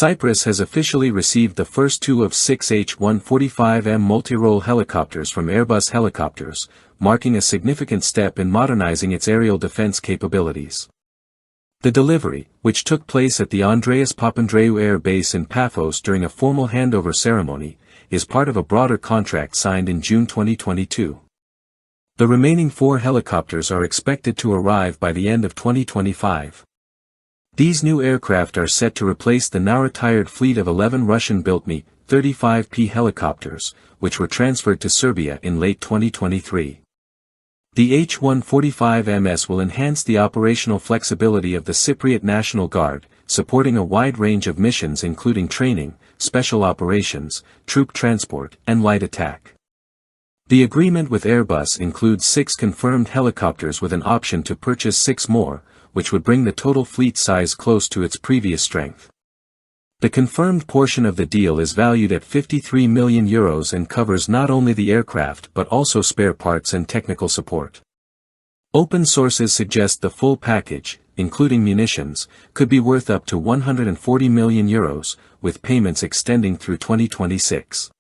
Cyprus has officially received the first 2 of 6 H145M multi-role helicopters from Airbus Helicopters, marking a significant step in modernizing its aerial defense capabilities. The delivery, which took place at the Andreas Papandreou Air Base in Paphos during a formal handover ceremony, is part of a broader contract signed in June 2022. The remaining 4 helicopters are expected to arrive by the end of 2025. These new aircraft are set to replace the now-retired fleet of 11 Russian-built Mi-35P helicopters, which were transferred to Serbia in late 2023. The H145MS will enhance the operational flexibility of the Cypriot National Guard, supporting a wide range of missions including training, special operations, troop transport, and light attack. The agreement with Airbus includes 6 confirmed helicopters with an option to purchase 6 more, which would bring the total fleet size close to its previous strength. The confirmed portion of the deal is valued at €53 million and covers not only the aircraft but also spare parts and technical support. Open sources suggest the full package, including munitions, could be worth up to €140 million, with payments extending through 2026.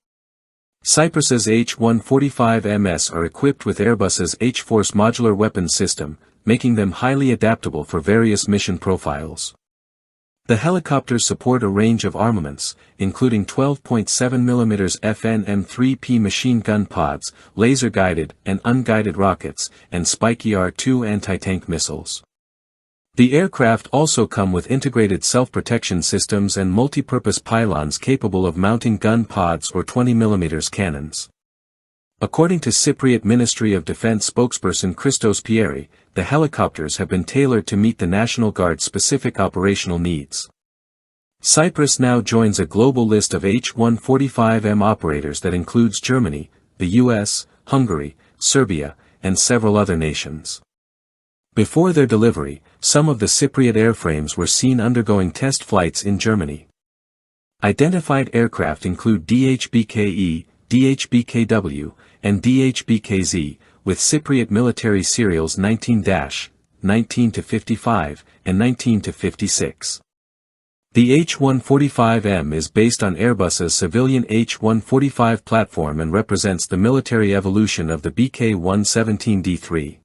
Cyprus's H145MS are equipped with Airbus's H-Force modular weapons system, making them highly adaptable for various mission profiles. The helicopters support a range of armaments, including 12.7mm FNM-3P machine gun pods, laser-guided and unguided rockets, and Spike ER-2 anti-tank missiles. The aircraft also come with integrated self-protection systems and multi-purpose pylons capable of mounting gun pods or 20mm cannons. According to Cypriot Ministry of Defense spokesperson Christos Pieri, the helicopters have been tailored to meet the National Guard's specific operational needs. Cyprus now joins a global list of H145M operators that includes Germany, the US, Hungary, Serbia, and several other nations. Before their delivery, some of the Cypriot airframes were seen undergoing test flights in Germany. Identified aircraft include DHBK-E, DHBK-W, and DHBK-Z, with Cypriot military serials 19-, 19-55, and 19-56. The H145M is based on Airbus's civilian H145 platform and represents the military evolution of the BK-117D3.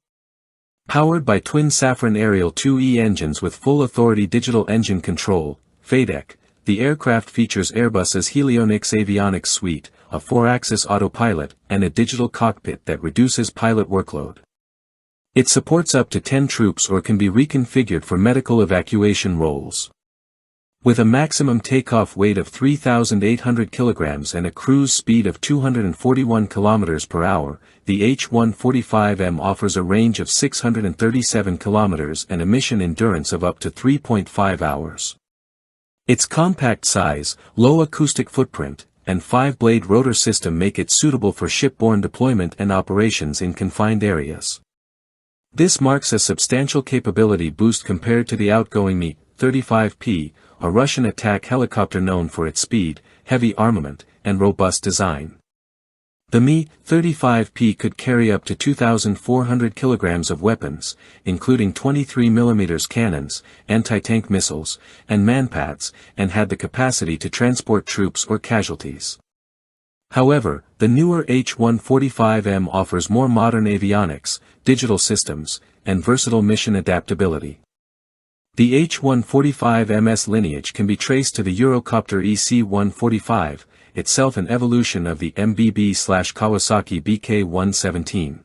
Powered by twin Safran Ariel 2E engines with full authority digital engine control, FADEC, the aircraft features Airbus's Helionics avionics suite, a 4-axis autopilot, and a digital cockpit that reduces pilot workload. It supports up to 10 troops or can be reconfigured for medical evacuation roles. With a maximum takeoff weight of 3,800 kilograms and a cruise speed of 241 kilometers per hour, the H145M offers a range of 637 kilometers and a mission endurance of up to 3.5 hours. Its compact size, low acoustic footprint, and 5-blade rotor system make it suitable for shipborne deployment and operations in confined areas. This marks a substantial capability boost compared to the outgoing Mi-35P, a Russian attack helicopter known for its speed, heavy armament, and robust design. The Mi-35P could carry up to 2,400 kilograms of weapons, including 23mm cannons, anti-tank missiles, and manpads, and had the capacity to transport troops or casualties. However, the newer H145M offers more modern avionics, digital systems, and versatile mission adaptability. The H145MS lineage can be traced to the Eurocopter EC-145, itself an evolution of the MBB/Kawasaki BK-117.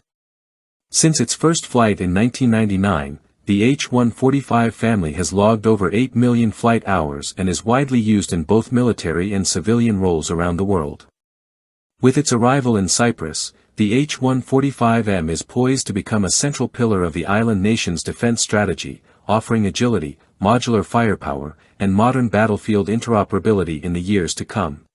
Since its first flight in 1999, the H145 family has logged over 8 million flight hours and is widely used in both military and civilian roles around the world. With its arrival in Cyprus, the H145M is poised to become a central pillar of the island nation's defense strategy, offering agility, modular firepower, and modern battlefield interoperability in the years to come.